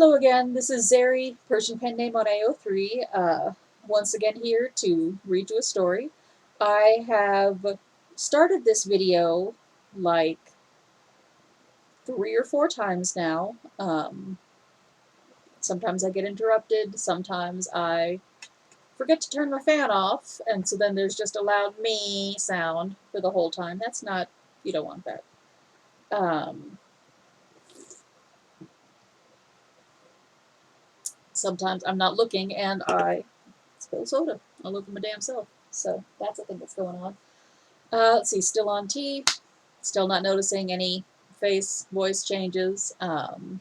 Hello again, this is Zeri, Persian pen name on AO3, once again here to read you a story. I have started this video like 3 or 4 times now. Sometimes I get interrupted, sometimes I forget to turn my fan off, and so then there's just a loud me sound for the whole time. That's not, you don't want that. Sometimes I'm not looking and I spill soda all over my damn self. So that's a thing that's going on. Let's see, still on T, still not noticing any voice changes. I'm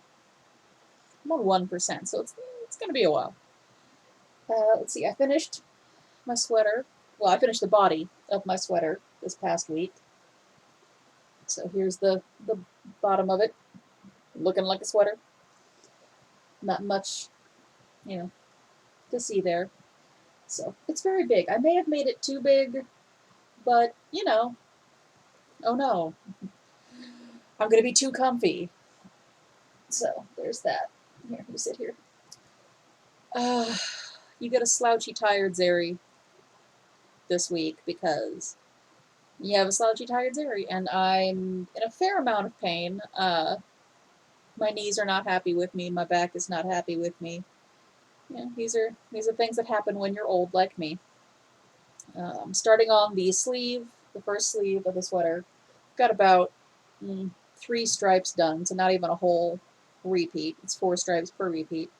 on 1%, so it's going to be a while. Let's see, I finished my sweater. Well, I finished the body of my sweater this past week. So here's the bottom of it, looking like a sweater. Not much, to see there. So it's very big. I may have made it too big, but, oh no, I'm going to be too comfy. So there's that. Here, you sit here. You get a slouchy, tired Zeri this week because you have a slouchy, tired Zeri, and I'm in a fair amount of pain. My knees are not happy with me. My back is not happy with me. These are things that happen when you're old, like me. Starting on the sleeve, the first sleeve of the sweater, got about 3 stripes done, so not even a whole repeat. It's 4 stripes per repeat.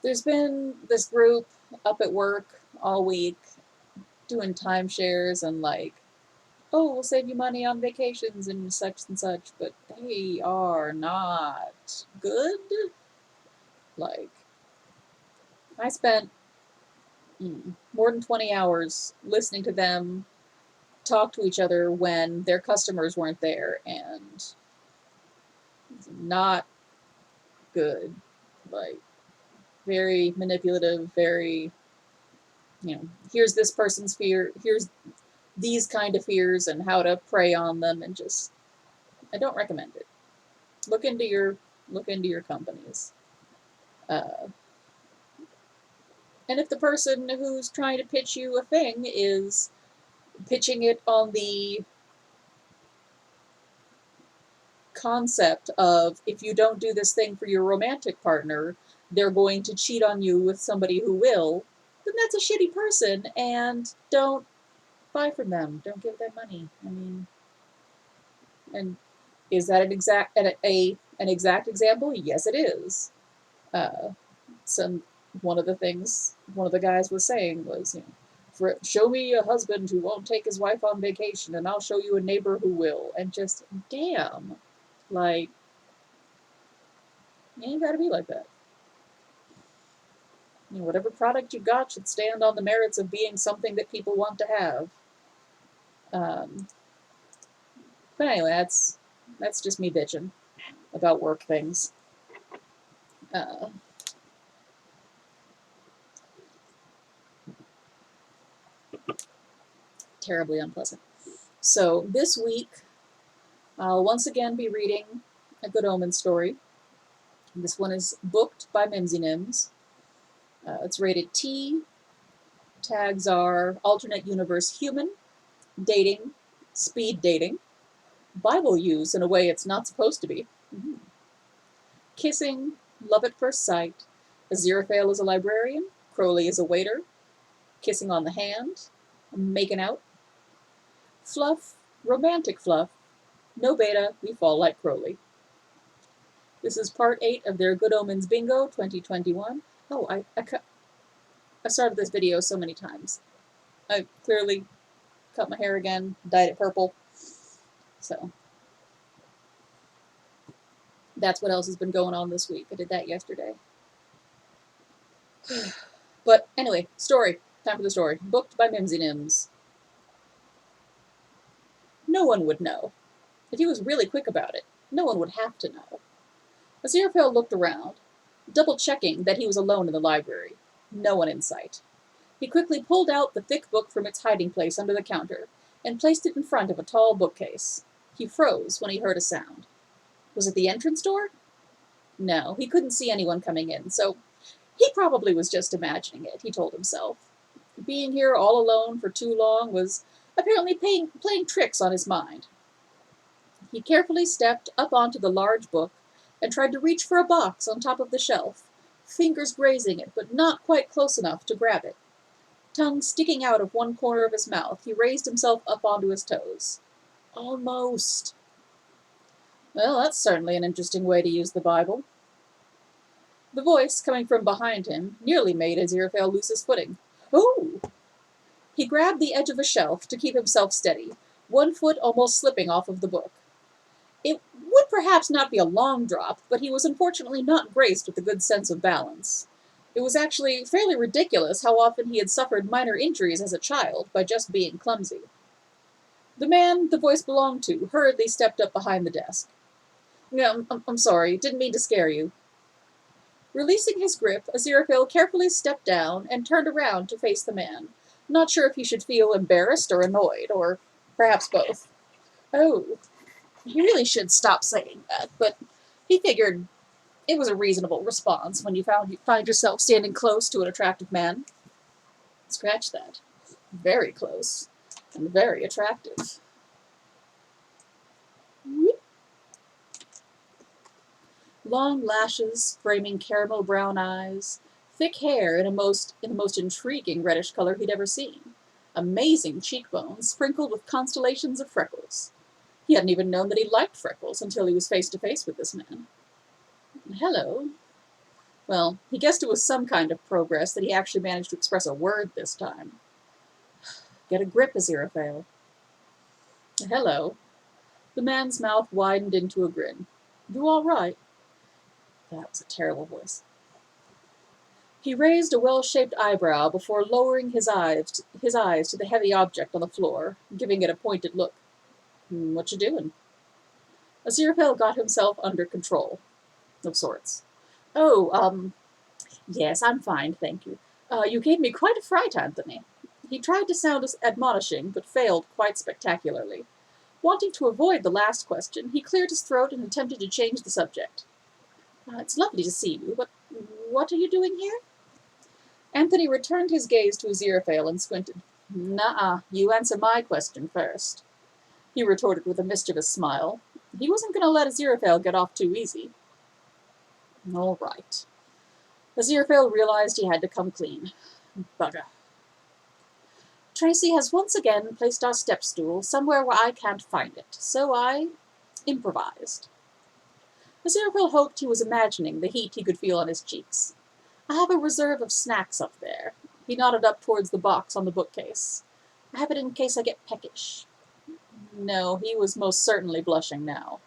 There's been this group up at work all week doing timeshares and like, oh, we'll save you money on vacations and such, but they are not good. Like, I spent more than 20 hours listening to them talk to each other when their customers weren't there, and it's not good. Like, very manipulative, very, here's this person's fear, here's these kind of fears and how to prey on them, and just, I don't recommend it. Look into your companies. And if the person who's trying to pitch you a thing is pitching it on the concept of, if you don't do this thing for your romantic partner, they're going to cheat on you with somebody who will, then that's a shitty person, and don't buy from them. Don't give them money. I mean, and is that an exact example? Yes, it is. One of the guys was saying was, show me a husband who won't take his wife on vacation, and I'll show you a neighbor who will. And just, damn, like, you ain't gotta be like that. Whatever product you got should stand on the merits of being something that people want to have. But anyway, that's just me bitching about work things. Terribly unpleasant. So this week, I'll once again be reading a Good Omen story. This one is booked by Mimsynims. It's rated T. Tags are alternate universe human, dating, speed dating, Bible use in a way it's not supposed to be, kissing, love at first sight, Aziraphale is a librarian, Crowley is a waiter, kissing on the hand, making out, fluff, romantic fluff, no beta, we fall like Crowley. This is part 8 of their Good Omens Bingo 2021. Oh, I started this video so many times. I clearly cut my hair again, dyed it purple. So that's what else has been going on this week. I did that yesterday. But anyway, story. Time for the story. Booked by Mimsynims. No one would know. If he was really quick about it, no one would have to know. Aziraphale looked around, double-checking that he was alone in the library. No one in sight. He quickly pulled out the thick book from its hiding place under the counter. and placed it in front of a tall bookcase. He froze when he heard a sound. Was it the entrance door? No, he couldn't see anyone coming in, so he probably was just imagining it, he told himself. Being here all alone for too long was apparently playing tricks on his mind. He carefully stepped up onto the large book and tried to reach for a box on top of the shelf, fingers grazing it, but not quite close enough to grab it. Tongue sticking out of one corner of his mouth, he raised himself up onto his toes. Almost. Well, that's certainly an interesting way to use the Bible. The voice, coming from behind him, nearly made Aziraphale lose his footing. Oh! He grabbed the edge of a shelf to keep himself steady, one foot almost slipping off of the book. It would perhaps not be a long drop, but he was unfortunately not graced with a good sense of balance. It was actually fairly ridiculous how often he had suffered minor injuries as a child by just being clumsy. The man the voice belonged to hurriedly stepped up behind the desk. No, I'm sorry, didn't mean to scare you. Releasing his grip, Aziraphale carefully stepped down and turned around to face the man, not sure if he should feel embarrassed or annoyed, or perhaps both. Oh, he really should stop saying that, but he figured it was a reasonable response when you find yourself standing close to an attractive man. Scratch that. Very close. And very attractive. Long lashes framing caramel brown eyes, thick hair in the most intriguing reddish color he'd ever seen, amazing cheekbones sprinkled with constellations of freckles. He hadn't even known that he liked freckles until he was face to face with this man. Hello. Well, he guessed it was some kind of progress that he actually managed to express a word this time. Get a grip, Aziraphale. Hello. The man's mouth widened into a grin. You all right? That was a terrible voice. He raised a well-shaped eyebrow before lowering his eyes to the heavy object on the floor, giving it a pointed look. What you doing? Aziraphale got himself under control. Of sorts. Oh, yes, I'm fine, thank you. You gave me quite a fright, Anthony. He tried to sound admonishing, but failed quite spectacularly. Wanting to avoid the last question, he cleared his throat and attempted to change the subject. It's lovely to see you, but what are you doing here? Anthony returned his gaze to Aziraphale and squinted. Nuh-uh, you answer my question first, he retorted with a mischievous smile. He wasn't going to let Aziraphale get off too easy. All right. Aziraphale realized he had to come clean. Bugger. Tracy has once again placed our step stool somewhere where I can't find it, so I improvised. Aziraphale hoped he was imagining the heat he could feel on his cheeks. I have a reserve of snacks up there. He nodded up towards the box on the bookcase. I have it in case I get peckish. No, he was most certainly blushing now.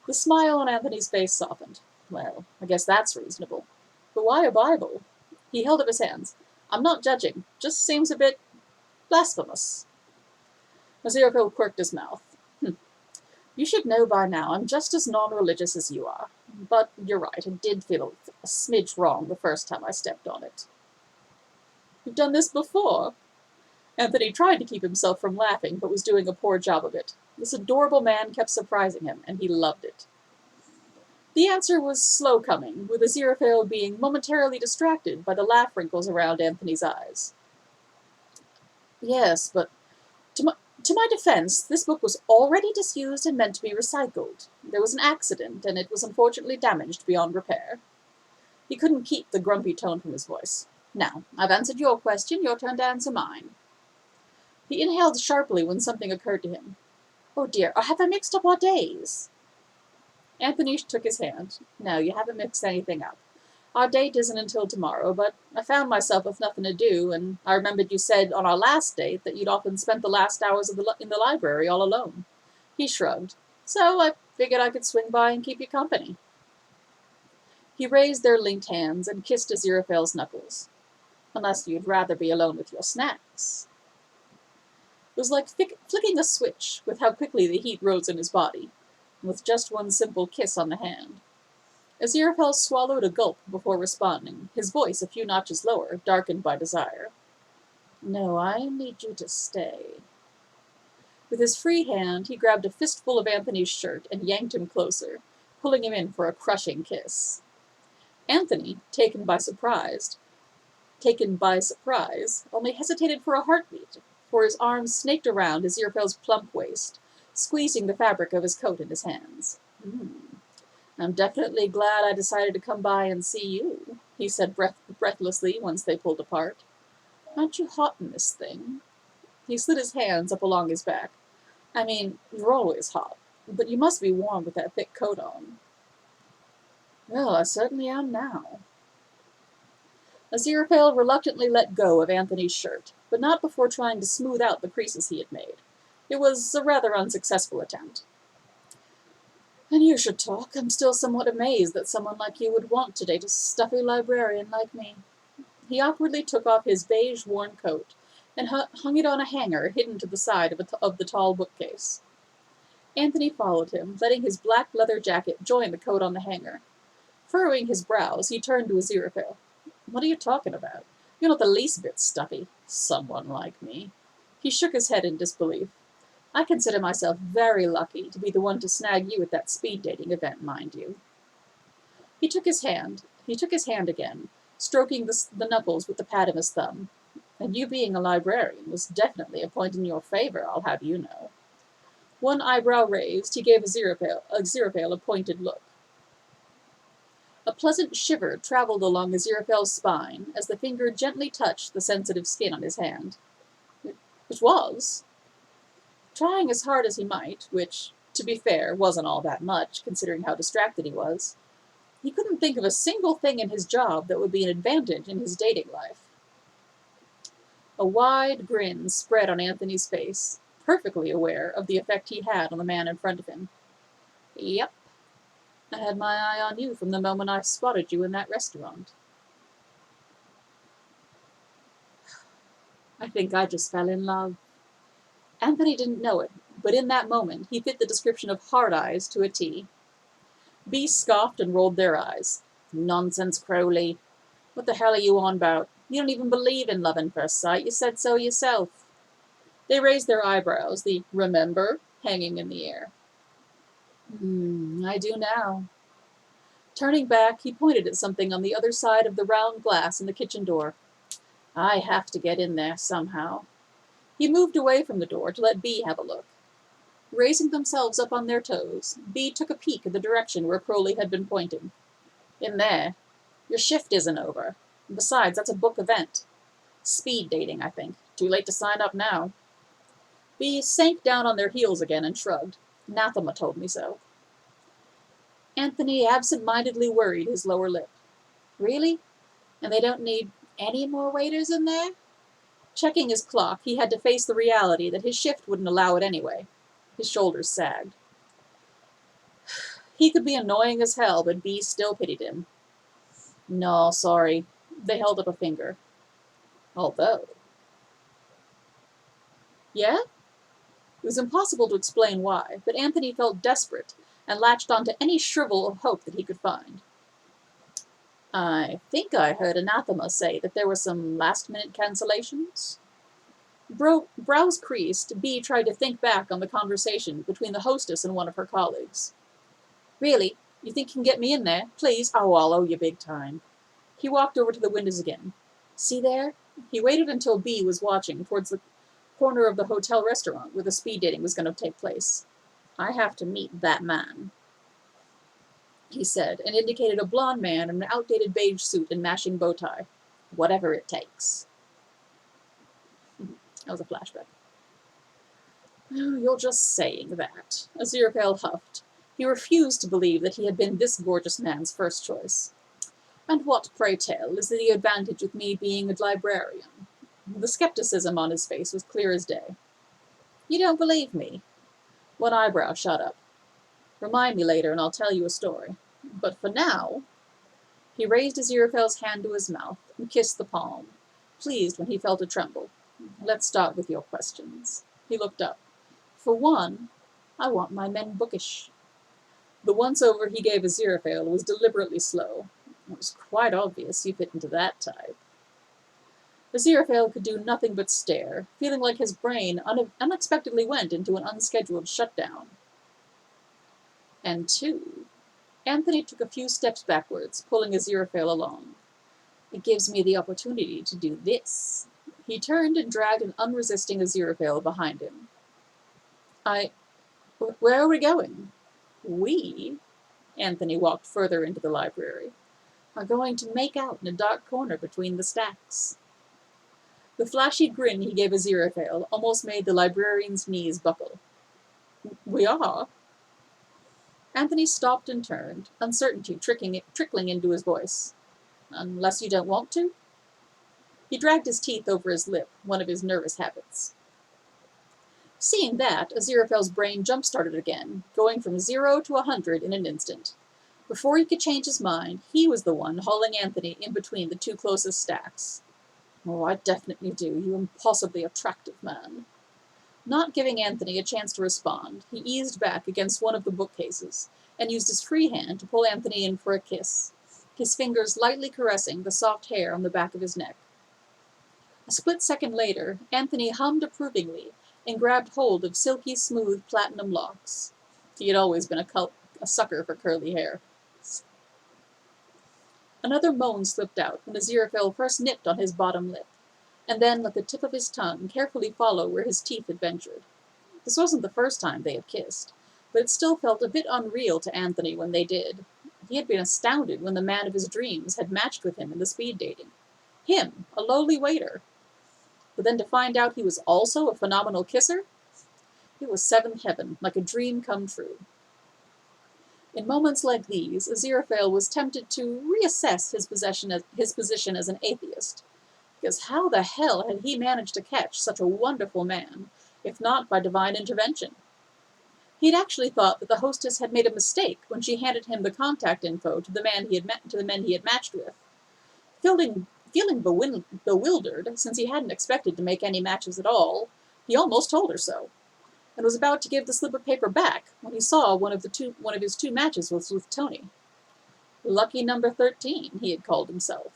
The smile on Anthony's face softened. Well, I guess that's reasonable. But why a Bible? He held up his hands. I'm not judging. Just seems a bit blasphemous. Aziraphale quirked his mouth. You should know by now I'm just as non-religious as you are. But you're right, it did feel a smidge wrong the first time I stepped on it. You've done this before? Anthony tried to keep himself from laughing, but was doing a poor job of it. This adorable man kept surprising him, and he loved it. The answer was slow coming, with Aziraphale being momentarily distracted by the laugh wrinkles around Anthony's eyes. Yes, but to my defense, this book was already disused and meant to be recycled. There was an accident, and it was unfortunately damaged beyond repair. He couldn't keep the grumpy tone from his voice. Now, I've answered your question, your turn to answer mine. He inhaled sharply when something occurred to him. Oh dear, or have I mixed up our days? Anthony took his hand. No, you haven't mixed anything up. Our date isn't until tomorrow, but I found myself with nothing to do, and I remembered you said on our last date that you'd often spent the last hours in the library all alone. He shrugged. So I figured I could swing by and keep you company. He raised their linked hands and kissed Aziraphale's knuckles. Unless you'd rather be alone with your snacks. It was like flicking a switch with how quickly the heat rose in his body, with just one simple kiss on the hand. Aziraphale swallowed a gulp before responding, his voice a few notches lower, darkened by desire. No, I need you to stay. With his free hand, he grabbed a fistful of Anthony's shirt and yanked him closer, pulling him in for a crushing kiss. Anthony, taken by surprise, only hesitated for a heartbeat, for his arms snaked around Aziraphale's plump waist, squeezing the fabric of his coat in his hands. I'm definitely glad I decided to come by and see you, he said breathlessly once they pulled apart. Aren't you hot in this thing? He slid his hands up along his back. I mean, you're always hot, but you must be warm with that thick coat on. Well, I certainly am now. Aziraphale reluctantly let go of Anthony's shirt, but not before trying to smooth out the creases he had made. It was a rather unsuccessful attempt. And you should talk. I'm still somewhat amazed that someone like you would want to date a stuffy librarian like me. He awkwardly took off his beige worn coat and hung it on a hanger hidden to the side of the tall bookcase. Anthony followed him, letting his black leather jacket join the coat on the hanger. Furrowing his brows, he turned to Aziraphale. What are you talking about? You're not the least bit stuffy. Someone like me. He shook his head in disbelief. I consider myself very lucky to be the one to snag you at that speed dating event, mind you. He took his hand again, stroking the knuckles with the pad of his thumb. And you being a librarian was definitely a point in your favor, I'll have you know. One eyebrow raised, he gave Aziraphale a pointed look. A pleasant shiver traveled along Aziraphale's spine as the finger gently touched the sensitive skin on his hand. It was. Trying as hard as he might, which, to be fair, wasn't all that much, considering how distracted he was, he couldn't think of a single thing in his job that would be an advantage in his dating life. A wide grin spread on Anthony's face, perfectly aware of the effect he had on the man in front of him. Yep. I had my eye on you from the moment I spotted you in that restaurant. I think I just fell in love. Anthony didn't know it, but in that moment he fit the description of hard eyes to a T. Bee scoffed and rolled their eyes. Nonsense, Crowley. What the hell are you on about? You don't even believe in love at first sight. You said so yourself. They raised their eyebrows, the remember hanging in the air. I do now. Turning back, he pointed at something on the other side of the round glass in the kitchen door. I have to get in there somehow. He moved away from the door to let Bee have a look. Raising themselves up on their toes, Bee took a peek in the direction where Crowley had been pointing. In there. Your shift isn't over. And besides, that's a book event. Speed dating, I think. Too late to sign up now. Bee sank down on their heels again and shrugged. Anathema told me so. Anthony absent-mindedly worried his lower lip. Really? And they don't need any more waiters in there? Checking his clock, he had to face the reality that his shift wouldn't allow it anyway. His shoulders sagged. He could be annoying as hell, but Bee still pitied him. No, sorry. They held up a finger. Although. Yeah? It was impossible to explain why, but Anthony felt desperate and latched onto any shrivel of hope that he could find. I think I heard Anathema say that there were some last-minute cancellations. Brows creased, Bee tried to think back on the conversation between the hostess and one of her colleagues. Really? You think you can get me in there? Please? Oh, I'll owe you big time. He walked over to the windows again. See there? He waited until Bee was watching towards the corner of the hotel restaurant where the speed dating was going to take place. I have to meet that man, he said, and indicated a blond man in an outdated beige suit and matching bow tie. Whatever it takes. That was a flashback. Oh, you're just saying that, Aziraphale huffed. He refused to believe that he had been this gorgeous man's first choice. And what, pray tell, is the advantage with me being a librarian? The skepticism on his face was clear as day. You don't believe me? One eyebrow shot up. Remind me later and I'll tell you a story. But for now... He raised Aziraphale's hand to his mouth and kissed the palm, pleased when he felt it tremble. Let's start with your questions. He looked up. For one, I want my men bookish. The once-over he gave Aziraphale was deliberately slow. It was quite obvious he fit into that type. Aziraphale could do nothing but stare, feeling like his brain unexpectedly went into an unscheduled shutdown. And two, Anthony took a few steps backwards, pulling Aziraphale along. It gives me the opportunity to do this. He turned and dragged an unresisting Aziraphale behind him. Where are we going? We, Anthony walked further into the library, are going to make out in a dark corner between the stacks. The flashy grin he gave Aziraphale almost made the librarian's knees buckle. We are? Anthony stopped and turned, uncertainty trickling into his voice. Unless you don't want to? He dragged his teeth over his lip, one of his nervous habits. Seeing that, Aziraphale's brain jump-started again, going from 0 to 100 in an instant. Before he could change his mind, he was the one hauling Anthony in between the two closest stacks. Oh, I definitely do, you impossibly attractive man. Not giving Anthony a chance to respond, he eased back against one of the bookcases and used his free hand to pull Anthony in for a kiss, his fingers lightly caressing the soft hair on the back of his neck. A split second later, Anthony hummed approvingly and grabbed hold of silky smooth platinum locks. He had always been a sucker for curly hair. Another moan slipped out when Aziraphale first nipped on his bottom lip, and then let the tip of his tongue carefully follow where his teeth had ventured. This wasn't the first time they had kissed, but it still felt a bit unreal to Anthony when they did. He had been astounded when the man of his dreams had matched with him in the speed dating. Him, a lowly waiter. But then to find out he was also a phenomenal kisser? It was seventh heaven, like a dream come true. In moments like these, Aziraphale was tempted to reassess his position as an atheist. Because how the hell had he managed to catch such a wonderful man, if not by divine intervention? He'd actually thought that the hostess had made a mistake when she handed him the contact info to the men he had matched with. Feeling bewildered, since he hadn't expected to make any matches at all, he almost told her so, and was about to give the slip of paper back when he saw one of his two matches was with Tony. Lucky number 13, he had called himself.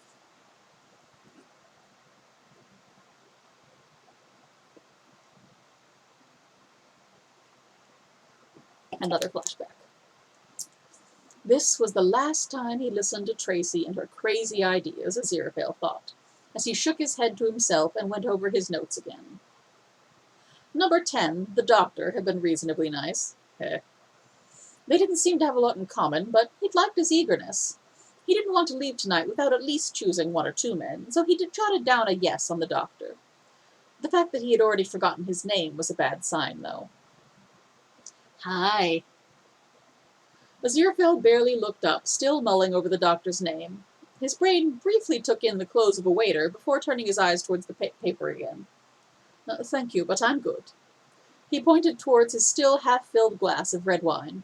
Another flashback. This was the last time he listened to Tracy and her crazy ideas, Aziraphale thought, as he shook his head to himself and went over his notes again. Number 10, the doctor, had been reasonably nice. They didn't seem to have a lot in common, but he'd liked his eagerness. He didn't want to leave tonight without at least choosing one or two men, so he jotted down a yes on the doctor. The fact that he had already forgotten his name was a bad sign, though. Hi. Aziraphale barely looked up, still mulling over the doctor's name. His brain briefly took in the clothes of a waiter before turning his eyes towards the paper again. Thank you, but I'm good. He pointed towards his still half-filled glass of red wine.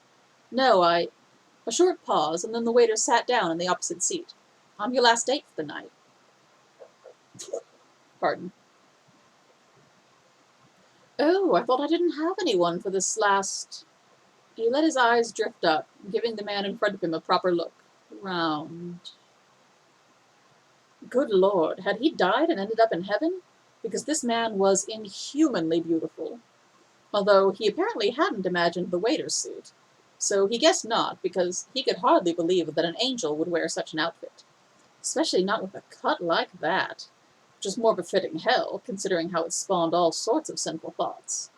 No, A short pause, and then the waiter sat down in the opposite seat. I'm your last date for the night. Pardon. Oh, I thought I didn't have anyone for this last... He let his eyes drift up, giving the man in front of him a proper look. Round. Good Lord, had he died and ended up in heaven? Because this man was inhumanly beautiful. Although he apparently hadn't imagined the waiter's suit. So he guessed not, because he could hardly believe that an angel would wear such an outfit. Especially not with a cut like that. Which is more befitting hell, considering how it spawned all sorts of sinful thoughts.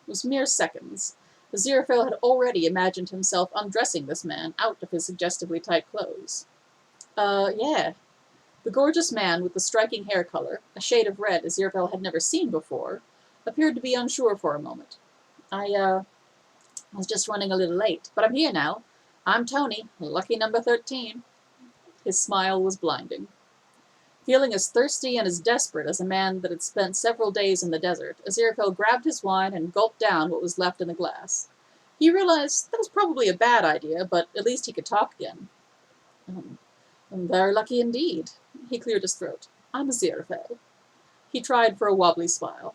It was mere seconds. Aziraphale had already imagined himself undressing this man out of his suggestively tight clothes. Yeah. The gorgeous man with the striking hair color, a shade of red Aziraphale had never seen before, appeared to be unsure for a moment. I was just running a little late, but I'm here now. I'm Tony, lucky number 13. His smile was blinding. Feeling as thirsty and as desperate as a man that had spent several days in the desert, Aziraphale grabbed his wine and gulped down what was left in the glass. He realized that was probably a bad idea, but at least he could talk again. I'm very lucky indeed. He cleared his throat. I'm Aziraphale. He tried for a wobbly smile.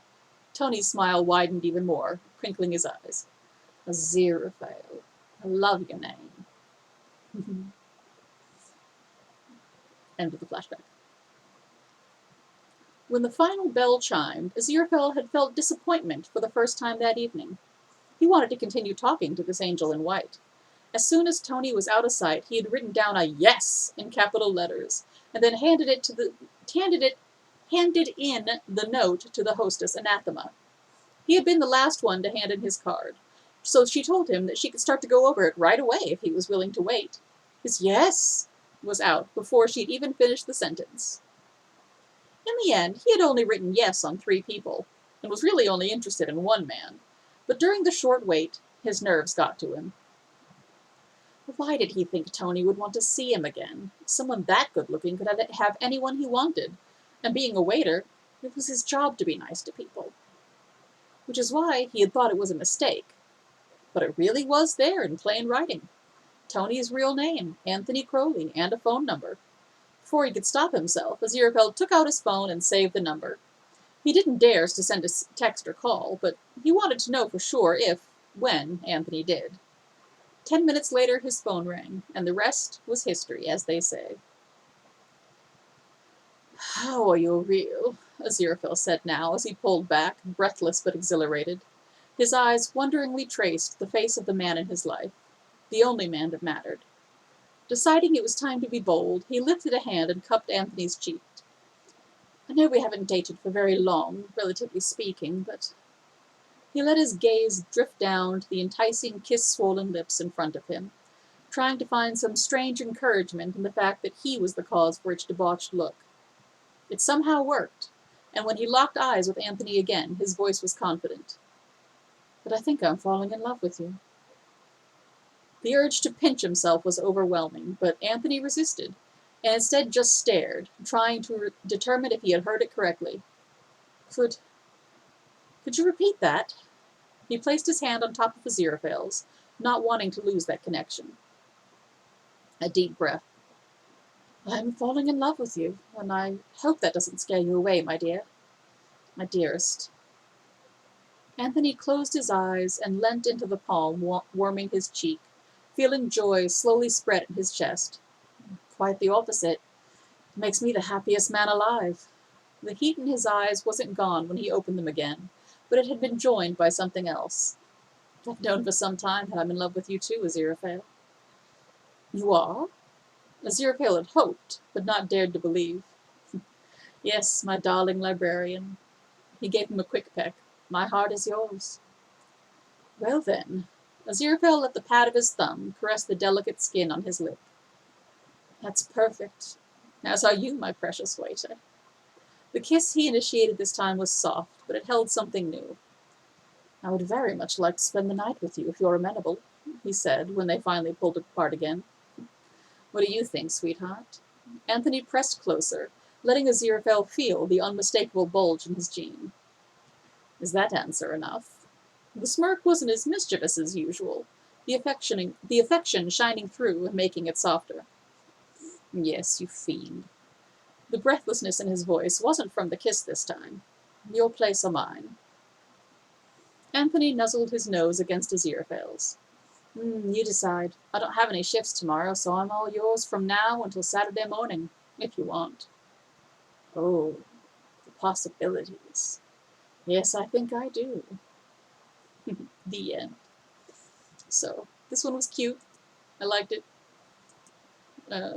Tony's smile widened even more, crinkling his eyes. Aziraphale. I love your name. End of the flashback. When the final bell chimed, Aziraphale had felt disappointment for the first time that evening. He wanted to continue talking to this angel in white. As soon as Tony was out of sight, he had written down a "yes" in capital letters, and then handed in the note to the hostess Anathema. He had been the last one to hand in his card, so she told him that she could start to go over it right away if he was willing to wait. His "yes" was out before she'd even finished the sentence. In the end, he had only written "yes" on 3 people, and was really only interested in one man. But during the short wait, his nerves got to him. Why did he think Tony would want to see him again? Someone that good-looking could have anyone he wanted, and being a waiter, it was his job to be nice to people. Which is why he had thought it was a mistake. But it really was there in plain writing. Tony's real name, Anthony Crowley, and a phone number. Before he could stop himself, Aziraphale took out his phone and saved the number. He didn't dare to send a text or call, but he wanted to know for sure when Anthony did. 10 minutes later, his phone rang, and the rest was history, as they say. "How are you real?" Aziraphale said now, as he pulled back, breathless but exhilarated. His eyes wonderingly traced the face of the man in his life, the only man that mattered. Deciding it was time to be bold, he lifted a hand and cupped Anthony's cheek. "I know we haven't dated for very long, relatively speaking, but—" He let his gaze drift down to the enticing kiss-swollen lips in front of him, trying to find some strange encouragement in the fact that he was the cause for its debauched look. It somehow worked, and when he locked eyes with Anthony again, his voice was confident. "But I think I'm falling in love with you." The urge to pinch himself was overwhelming, but Anthony resisted, and instead just stared, trying to determine if he had heard it correctly. Could you repeat that?" He placed his hand on top of Aziraphale's, not wanting to lose that connection. A deep breath. "I'm falling in love with you, and I hope that doesn't scare you away, my dear. My dearest." Anthony closed his eyes and leant into the palm, warming his cheek, feeling joy slowly spread in his chest. "Quite the opposite. It makes me the happiest man alive." The heat in his eyes wasn't gone when he opened them again, but it had been joined by something else. "I've known for some time that I'm in love with you too, Aziraphale." "You are?" Aziraphale had hoped, but not dared to believe. "Yes, my darling librarian." He gave him a quick peck. "My heart is yours." "Well then." Aziraphale let the pad of his thumb caress the delicate skin on his lip. "That's perfect. As are you, my precious waiter." The kiss he initiated this time was soft, but it held something new. "I would very much like to spend the night with you, if you're amenable," he said, when they finally pulled apart again. "What do you think, sweetheart?" Anthony pressed closer, letting Aziraphale feel the unmistakable bulge in his jean. "Is that answer enough?" The smirk wasn't as mischievous as usual, the affection shining through and making it softer. "Yes, you fiend." The breathlessness in his voice wasn't from the kiss this time. "Your place or mine?" Anthony nuzzled his nose against Aziraphale's. You decide. I don't have any shifts tomorrow, so I'm all yours from now until Saturday morning, if you want." "Oh, the possibilities. Yes, I think I do." The end. So, this one was cute. I liked it.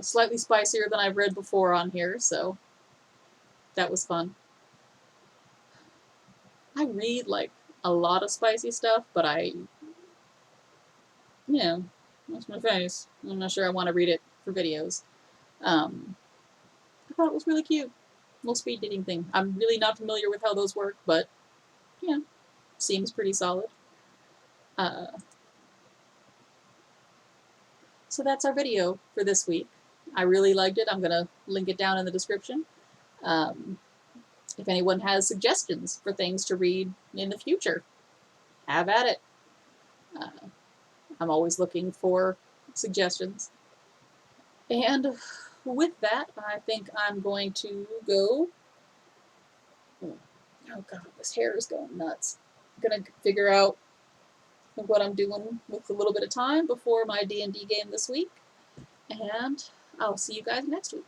Slightly spicier than I've read before on here, so that was fun. I read, a lot of spicy stuff, but that's my face. I'm not sure I want to read it for videos. I thought it was really cute. Little speed dating thing. I'm really not familiar with how those work, but, seems pretty solid. Uh, so that's our video for this week. I really liked it. I'm going to link it down in the description. If anyone has suggestions for things to read in the future, have at it. I'm always looking for suggestions. And with that, I think I'm going to go. Oh god, this hair is going nuts. I'm gonna figure out what I'm doing with a little bit of time before my D&D game this week. And I'll see you guys next week.